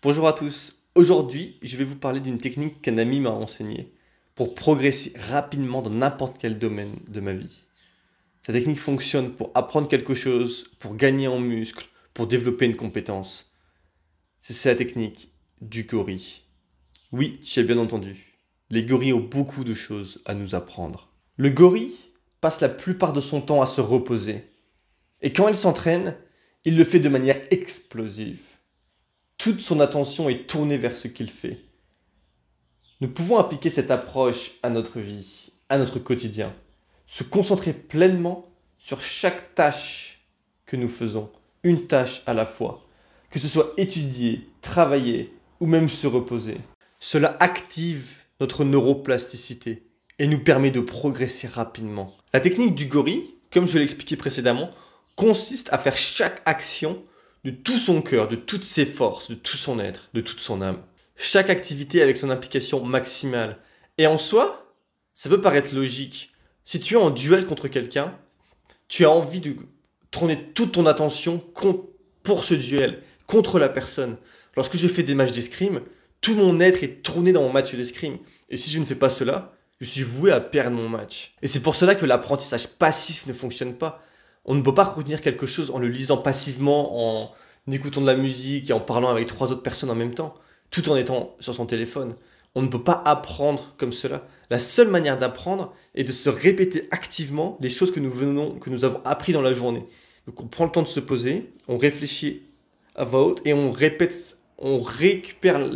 Bonjour à tous. Aujourd'hui, je vais vous parler d'une technique qu'un ami m'a enseignée pour progresser rapidement dans n'importe quel domaine de ma vie. Cette technique fonctionne pour apprendre quelque chose, pour gagner en muscle, pour développer une compétence. C'est la technique du gorille. Oui, tu as bien entendu. Les gorilles ont beaucoup de choses à nous apprendre. Le gorille passe la plupart de son temps à se reposer. Et quand il s'entraîne, il le fait de manière explosive. Toute son attention est tournée vers ce qu'il fait. Nous pouvons appliquer cette approche à notre vie, à notre quotidien. Se concentrer pleinement sur chaque tâche que nous faisons, une tâche à la fois. Que ce soit étudier, travailler ou même se reposer. Cela active notre neuroplasticité et nous permet de progresser rapidement. La technique du gorille, comme je l'ai expliqué précédemment, consiste à faire chaque action de tout son cœur, de toutes ses forces, de tout son être, de toute son âme. Chaque activité avec son implication maximale. Et en soi, ça peut paraître logique. Si tu es en duel contre quelqu'un, tu as envie de tourner toute ton attention pour ce duel, contre la personne. Lorsque je fais des matchs d'escrime, tout mon être est tourné dans mon match d'escrime. Et si je ne fais pas cela, je suis voué à perdre mon match. Et c'est pour cela que l'apprentissage passif ne fonctionne pas. On ne peut pas retenir quelque chose en le lisant passivement, en écoutant de la musique et en parlant avec 3 autres personnes en même temps, tout en étant sur son téléphone. On ne peut pas apprendre comme cela. La seule manière d'apprendre est de se répéter activement les choses que nous avons appris dans la journée. Donc on prend le temps de se poser, on réfléchit à voix haute et on répète, on récupère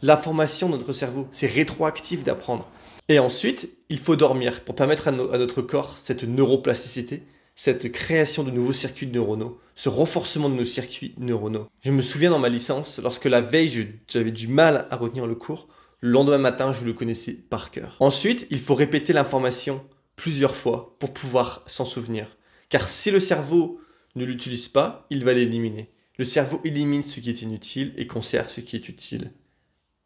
l'information de notre cerveau. C'est rétroactif d'apprendre. Et ensuite, il faut dormir pour permettre à notre corps cette neuroplasticité, cette création de nouveaux circuits neuronaux, ce renforcement de nos circuits neuronaux. Je me souviens dans ma licence, lorsque la veille, j'avais du mal à retenir le cours, le lendemain matin, je le connaissais par cœur. Ensuite, il faut répéter l'information plusieurs fois pour pouvoir s'en souvenir. Car si le cerveau ne l'utilise pas, il va l'éliminer. Le cerveau élimine ce qui est inutile et conserve ce qui est utile.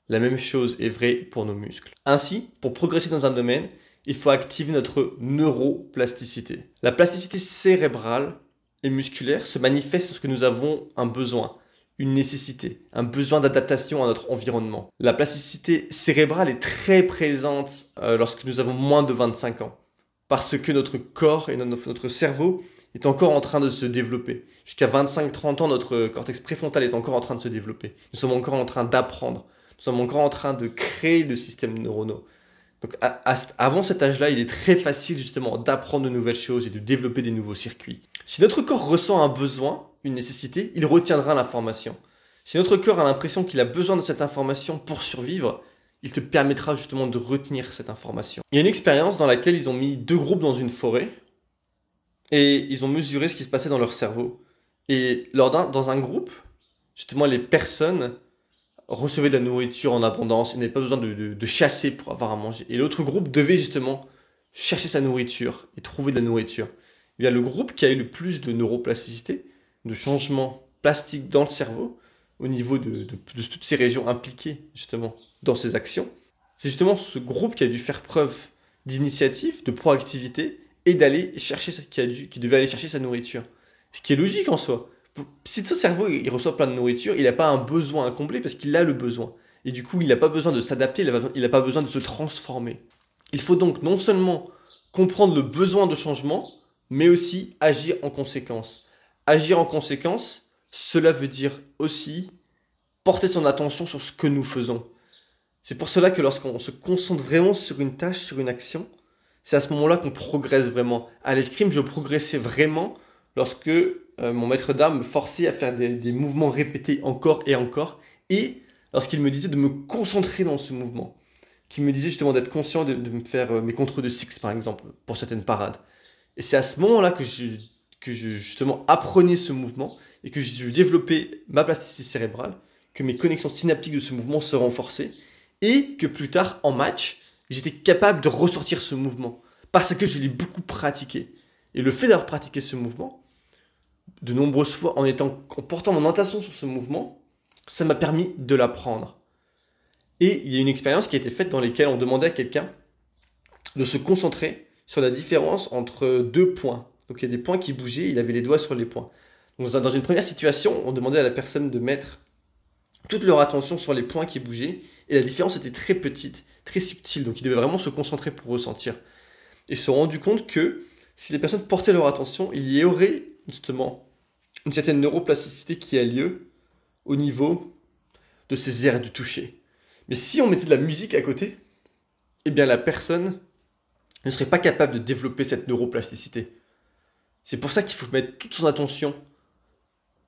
La même chose est vraie pour nos muscles. Ainsi, pour progresser dans un domaine, il faut activer notre neuroplasticité. La plasticité cérébrale et musculaire se manifeste lorsque nous avons un besoin, une nécessité, un besoin d'adaptation à notre environnement. La plasticité cérébrale est très présente lorsque nous avons moins de 25 ans, parce que notre corps et notre cerveau est encore en train de se développer. Jusqu'à 25-30 ans, notre cortex préfrontal est encore en train de se développer. Nous sommes encore en train d'apprendre. Nous sommes encore en train de créer des systèmes neuronaux. Donc avant cet âge-là, il est très facile justement d'apprendre de nouvelles choses et de développer des nouveaux circuits. Si notre corps ressent un besoin, une nécessité, il retiendra l'information. Si notre corps a l'impression qu'il a besoin de cette information pour survivre, il te permettra justement de retenir cette information. Il y a une expérience dans laquelle ils ont mis 2 groupes dans une forêt et ils ont mesuré ce qui se passait dans leur cerveau. Et dans un groupe, justement les personnes recevaient de la nourriture en abondance, ils n'avaient pas besoin de chasser pour avoir à manger. Et l'autre groupe devait justement chercher sa nourriture et trouver de la nourriture. Il y a le groupe qui a eu le plus de neuroplasticité, de changements plastiques dans le cerveau, au niveau de toutes ces régions impliquées justement dans ces actions. C'est justement ce groupe qui a dû faire preuve d'initiative, de proactivité, et d'aller chercher, qui devait aller chercher sa nourriture. Ce qui est logique en soi. Si ton cerveau il reçoit plein de nourriture, il n'a pas un besoin à combler parce qu'il a le besoin. Et du coup, il n'a pas besoin de s'adapter, il n'a pas besoin de se transformer. Il faut donc non seulement comprendre le besoin de changement, mais aussi agir en conséquence. Agir en conséquence, cela veut dire aussi porter son attention sur ce que nous faisons. C'est pour cela que lorsqu'on se concentre vraiment sur une tâche, sur une action, c'est à ce moment-là qu'on progresse vraiment. À l'escrime, je progressais vraiment lorsque mon maître d'armes me forçait à faire des mouvements répétés encore et encore, et lorsqu'il me disait de me concentrer dans ce mouvement, qu'il me disait justement d'être conscient de me faire mes contres de six par exemple, pour certaines parades. Et c'est à ce moment-là que je justement apprenais ce mouvement, et que je développais ma plasticité cérébrale, que mes connexions synaptiques de ce mouvement se renforçaient, et que plus tard, en match, j'étais capable de ressortir ce mouvement, parce que je l'ai beaucoup pratiqué. Et le fait d'avoir pratiqué ce mouvement, de nombreuses fois, en portant mon attention sur ce mouvement, ça m'a permis de l'apprendre. Et il y a une expérience qui a été faite dans laquelle on demandait à quelqu'un de se concentrer sur la différence entre 2 points. Donc il y a des points qui bougeaient, il avait les doigts sur les points. Donc dans une première situation, on demandait à la personne de mettre toute leur attention sur les points qui bougeaient, et la différence était très petite, très subtile, donc ils devaient vraiment se concentrer pour ressentir. Et se sont rendus compte que si les personnes portaient leur attention, il y aurait justement une certaine neuroplasticité qui a lieu au niveau de ces aires du toucher. Mais si on mettait de la musique à côté, eh bien la personne ne serait pas capable de développer cette neuroplasticité. C'est pour ça qu'il faut mettre toute son attention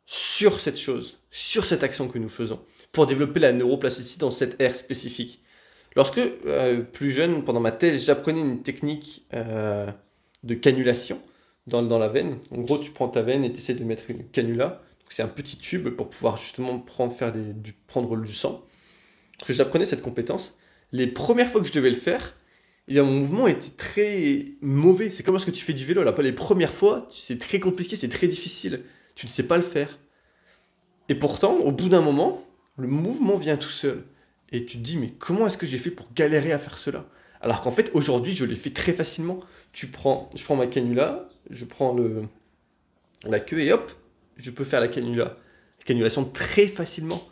sur cette chose, sur cette action que nous faisons, pour développer la neuroplasticité dans cette aire spécifique. Lorsque, plus jeune, pendant ma thèse, j'apprenais une technique de cannulation dans la veine. En gros, tu prends ta veine et tu essaies de mettre une cannula. C'est un petit tube pour pouvoir justement prendre du sang. Parce que j'apprenais cette compétence. Les premières fois que je devais le faire, eh bien, mon mouvement était très mauvais. C'est comme lorsque tu fais du vélo. Là, les premières fois, c'est très compliqué, c'est très difficile. Tu ne sais pas le faire. Et pourtant, au bout d'un moment, le mouvement vient tout seul. Et tu te dis, mais comment est-ce que j'ai fait pour galérer à faire cela? Alors qu'en fait, aujourd'hui, je l'ai fait très facilement. Je prends ma cannula, je prends la queue et hop, je peux faire la cannulation très facilement.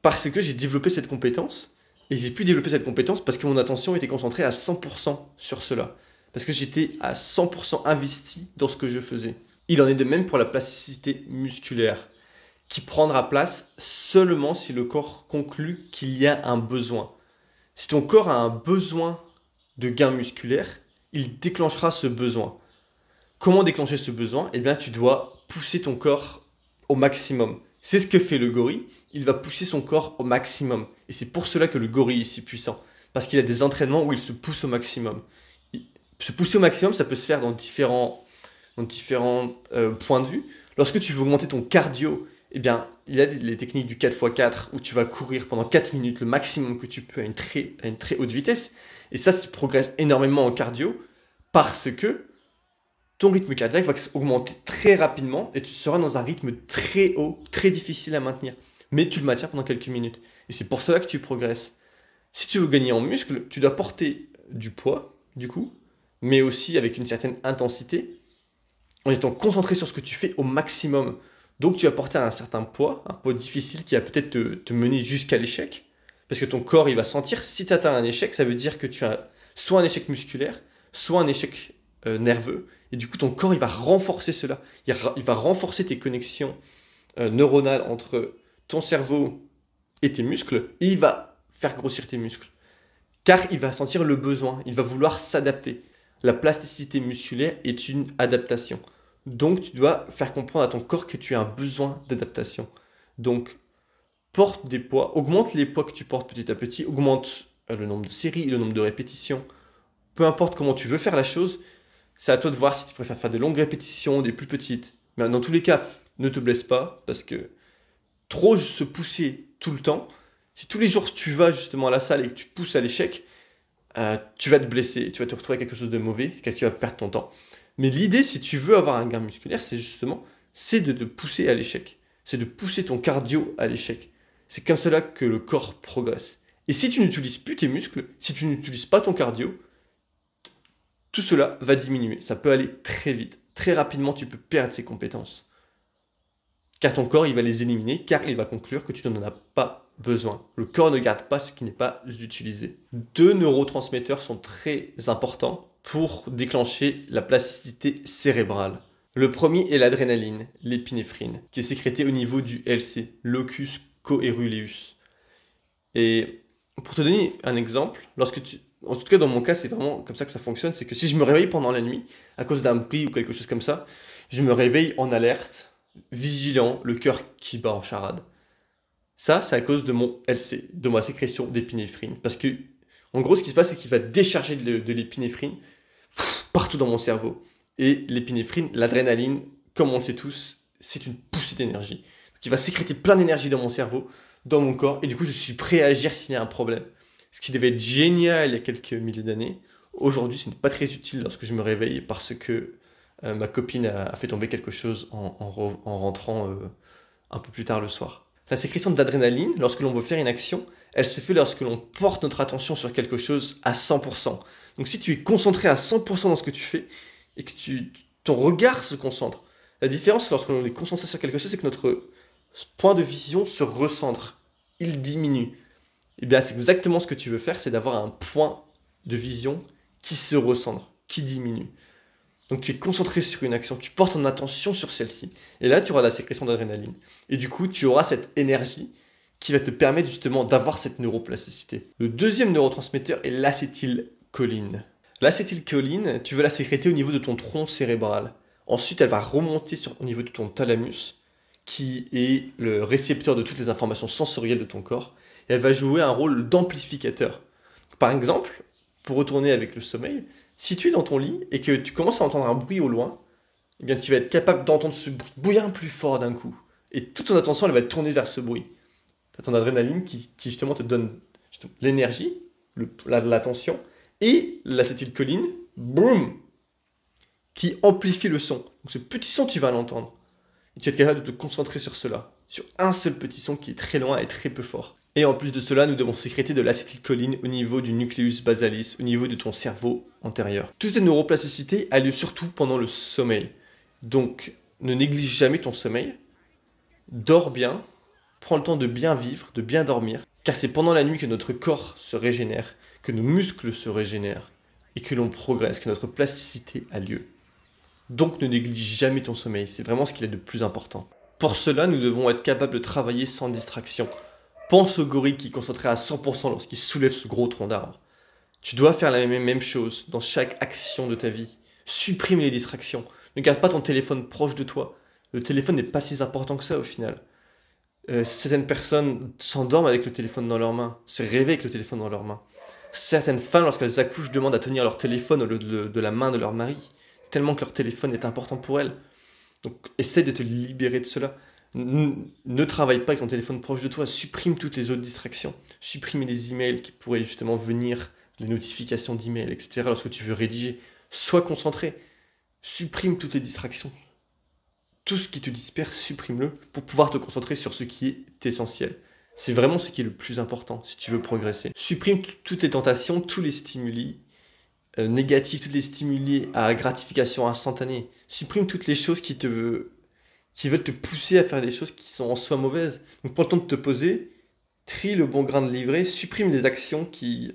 Parce que j'ai développé cette compétence. Et j'ai pu développer cette compétence parce que mon attention était concentrée à 100% sur cela. Parce que j'étais à 100% investi dans ce que je faisais. Il en est de même pour la plasticité musculaire, qui prendra place seulement si le corps conclut qu'il y a un besoin. Si ton corps a un besoin de gain musculaire, il déclenchera ce besoin. Comment déclencher ce besoin? Eh bien, tu dois pousser ton corps au maximum. C'est ce que fait le gorille. Il va pousser son corps au maximum. Et c'est pour cela que le gorille est si puissant. Parce qu'il a des entraînements où il se pousse au maximum. Se pousser au maximum, ça peut se faire dans différents points de vue. Lorsque tu veux augmenter ton cardio, eh bien, il y a les techniques du 4x4 où tu vas courir pendant 4 minutes le maximum que tu peux à une très haute vitesse. Et ça, tu progresses énormément en cardio parce que ton rythme cardiaque va augmenter très rapidement et tu seras dans un rythme très haut, très difficile à maintenir. Mais tu le maintiens pendant quelques minutes. Et c'est pour cela que tu progresses. Si tu veux gagner en muscle, tu dois porter du poids, du coup, mais aussi avec une certaine intensité, en étant concentré sur ce que tu fais au maximum. Donc tu vas porter un certain poids, un poids difficile qui va peut-être te mener jusqu'à l'échec, parce que ton corps il va sentir, si tu atteins un échec, ça veut dire que tu as soit un échec musculaire, soit un échec nerveux, et du coup ton corps il va renforcer cela, il va renforcer tes connexions neuronales entre ton cerveau et tes muscles, et il va faire grossir tes muscles, car il va sentir le besoin, il va vouloir s'adapter. La plasticité musculaire est une adaptation. Donc, tu dois faire comprendre à ton corps que tu as un besoin d'adaptation. Donc, porte des poids, augmente les poids que tu portes petit à petit, augmente le nombre de séries, le nombre de répétitions. Peu importe comment tu veux faire la chose, c'est à toi de voir si tu préfères faire des longues répétitions, des plus petites. Mais dans tous les cas, ne te blesse pas, parce que trop se pousser tout le temps, si tous les jours tu vas justement à la salle et que tu pousses à l'échec, tu vas te blesser, tu vas te retrouver avec quelque chose de mauvais, car tu vas perdre ton temps. Mais l'idée, si tu veux avoir un gain musculaire, c'est de te pousser à l'échec. C'est de pousser ton cardio à l'échec. C'est comme cela que le corps progresse. Et si tu n'utilises plus tes muscles, si tu n'utilises pas ton cardio, tout cela va diminuer. Ça peut aller très vite. Très rapidement, tu peux perdre ces compétences. Car ton corps, il va les éliminer, car il va conclure que tu n'en as pas besoin. Le corps ne garde pas ce qui n'est pas utilisé. 2 neurotransmetteurs sont très importants pour déclencher la plasticité cérébrale. Le premier est l'adrénaline, l'épinéphrine, qui est sécrétée au niveau du LC, locus coeruleus. Et pour te donner un exemple, en tout cas dans mon cas, c'est vraiment comme ça que ça fonctionne, c'est que si je me réveille pendant la nuit, à cause d'un bruit ou quelque chose comme ça, je me réveille en alerte, vigilant, le cœur qui bat en charade. Ça, c'est à cause de mon LC, de ma sécrétion d'épinéphrine. Parce que, en gros, ce qui se passe, c'est qu'il va décharger de l'épinéphrine partout dans mon cerveau. Et l'épinéphrine, l'adrénaline, comme on le sait tous, c'est une poussée d'énergie. Donc il va sécréter plein d'énergie dans mon cerveau, dans mon corps, et du coup je suis prêt à agir s'il y a un problème. Ce qui devait être génial il y a quelques milliers d'années, aujourd'hui ce n'est pas très utile lorsque je me réveille parce que ma copine a fait tomber quelque chose en rentrant un peu plus tard le soir. La sécrétion d'adrénaline, lorsque l'on veut faire une action, elle se fait lorsque l'on porte notre attention sur quelque chose à 100%. Donc si tu es concentré à 100% dans ce que tu fais, et que ton regard se concentre. La différence lorsque l'on est concentré sur quelque chose, c'est que notre point de vision se recentre. il diminue. Et bien, c'est exactement ce que tu veux faire, c'est d'avoir un point de vision qui se recentre, qui diminue. Donc tu es concentré sur une action, tu portes ton attention sur celle-ci. Et là, tu auras la sécrétion d'adrénaline. Et du coup, tu auras cette énergie qui va te permettre justement d'avoir cette neuroplasticité. Le deuxième neurotransmetteur est l'acétylcholine. L'acétylcholine, tu veux la sécréter au niveau de ton tronc cérébral. Ensuite, elle va remonter au niveau de ton thalamus, qui est le récepteur de toutes les informations sensorielles de ton corps. Et elle va jouer un rôle d'amplificateur. Par exemple, pour retourner avec le sommeil, si tu es dans ton lit et que tu commences à entendre un bruit au loin, eh bien tu vas être capable d'entendre ce bruit bien plus fort d'un coup. Et toute ton attention, elle va être tournée vers ce bruit. Tu as ton adrénaline qui justement te donne l'énergie, l'attention, et l'acétylcholine, boum, qui amplifie le son. Donc ce petit son, tu vas l'entendre. Et tu vas être capable de te concentrer sur cela, sur un seul petit son qui est très loin et très peu fort. Et en plus de cela, nous devons sécréter de l'acétylcholine au niveau du nucleus basalis, au niveau de ton cerveau antérieur. Toute cette neuroplasticité a lieu surtout pendant le sommeil. Donc, ne néglige jamais ton sommeil. Dors bien, prends le temps de bien vivre, de bien dormir, car c'est pendant la nuit que notre corps se régénère, que nos muscles se régénèrent, et que l'on progresse, que notre plasticité a lieu. Donc ne néglige jamais ton sommeil, c'est vraiment ce qu'il est de plus important. Pour cela, nous devons être capables de travailler sans distraction. Pense au gorille qui est concentré à 100% lorsqu'il soulève ce gros tronc d'arbre. Tu dois faire la même chose dans chaque action de ta vie. Supprime les distractions. Ne garde pas ton téléphone proche de toi. Le téléphone n'est pas si important que ça au final. Certaines personnes s'endorment avec le téléphone dans leurs mains, se réveillent avec le téléphone dans leurs mains. Certaines femmes, lorsqu'elles accouchent, demandent à tenir leur téléphone au lieu de la main de leur mari, tellement que leur téléphone est important pour elles. Donc essaie de te libérer de cela. Ne travaille pas avec ton téléphone proche de toi, supprime toutes les autres distractions. Supprime les emails qui pourraient justement venir, les notifications d'emails, etc. lorsque tu veux rédiger. Sois concentré. Supprime toutes les distractions. Tout ce qui te disperse, supprime-le pour pouvoir te concentrer sur ce qui est essentiel. C'est vraiment ce qui est le plus important si tu veux progresser. Supprime toutes les tentations, tous les stimuli négatifs, tous les stimuli à gratification instantanée. Supprime toutes les choses qui veulent te pousser à faire des choses qui sont en soi mauvaises. Donc prends le temps de te poser, trie le bon grain de livret, supprime les actions qui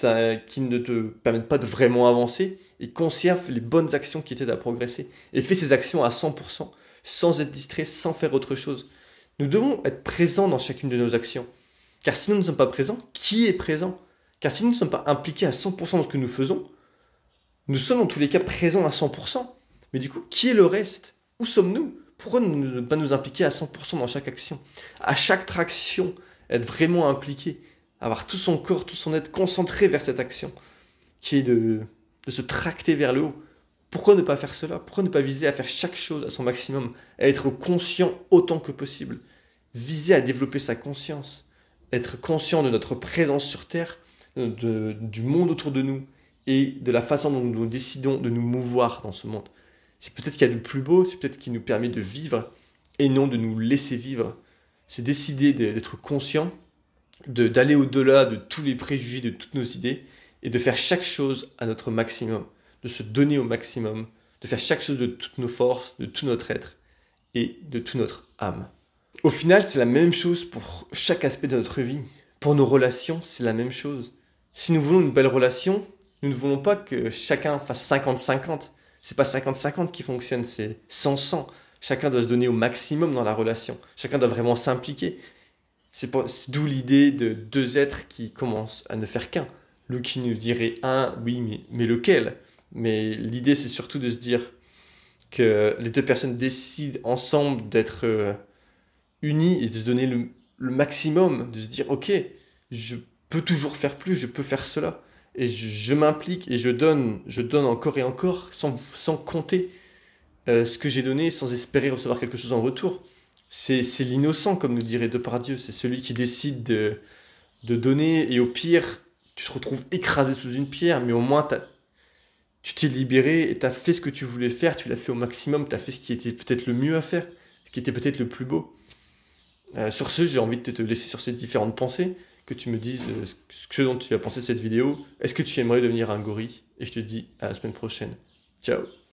ne te permettent pas de vraiment avancer et conserve les bonnes actions qui t'aident à progresser. Et fais ces actions à 100%, sans être distrait, sans faire autre chose. Nous devons être présents dans chacune de nos actions. Car si nous ne sommes pas présents, qui est présent? Car si nous ne sommes pas impliqués à 100% dans ce que nous faisons, nous sommes dans tous les cas présents à 100%. Mais du coup, qui est le reste? Où sommes-nous? Pourquoi ne pas nous impliquer à 100% dans chaque action? À chaque action, être vraiment impliqué, avoir tout son corps, tout son être concentré vers cette action, qui est de se tracter vers le haut. Pourquoi ne pas faire cela? Pourquoi ne pas viser à faire chaque chose à son maximum, à être conscient autant que possible? Viser à développer sa conscience, être conscient de notre présence sur Terre, du monde autour de nous et de la façon dont nous décidons de nous mouvoir dans ce monde. C'est peut-être ce qu'il y a de plus beau, c'est peut-être ce qui nous permet de vivre et non de nous laisser vivre. C'est décider d'être conscient, d'aller au-delà de tous les préjugés, de toutes nos idées et de faire chaque chose à notre maximum, de se donner au maximum, de faire chaque chose de toutes nos forces, de tout notre être et de toute notre âme. Au final, c'est la même chose pour chaque aspect de notre vie. Pour nos relations, c'est la même chose. Si nous voulons une belle relation, nous ne voulons pas que chacun fasse 50-50. C'est pas 50-50 qui fonctionne, c'est 100-100. Chacun doit se donner au maximum dans la relation. Chacun doit vraiment s'impliquer. C'est d'où l'idée de deux êtres qui commencent à ne faire qu'un. Le qui nous dirait un, oui, mais lequel? Mais l'idée, c'est surtout de se dire que les deux personnes décident ensemble d'être unis et de se donner le maximum, de se dire, ok, je peux toujours faire plus, je peux faire cela. Et je m'implique et je donne encore et encore, sans compter ce que j'ai donné, sans espérer recevoir quelque chose en retour. C'est l'innocent, comme nous dirait Depardieu. C'est celui qui décide de donner, et au pire, tu te retrouves écrasé sous une pierre, mais au moins tu t'es libéré et tu as fait ce que tu voulais faire, tu l'as fait au maximum, tu as fait ce qui était peut-être le mieux à faire, ce qui était peut-être le plus beau. Sur ce, j'ai envie de te laisser sur ces différentes pensées, que tu me dises ce dont tu as pensé de cette vidéo. Est-ce que tu aimerais devenir un gorille? Et je te dis à la semaine prochaine. Ciao!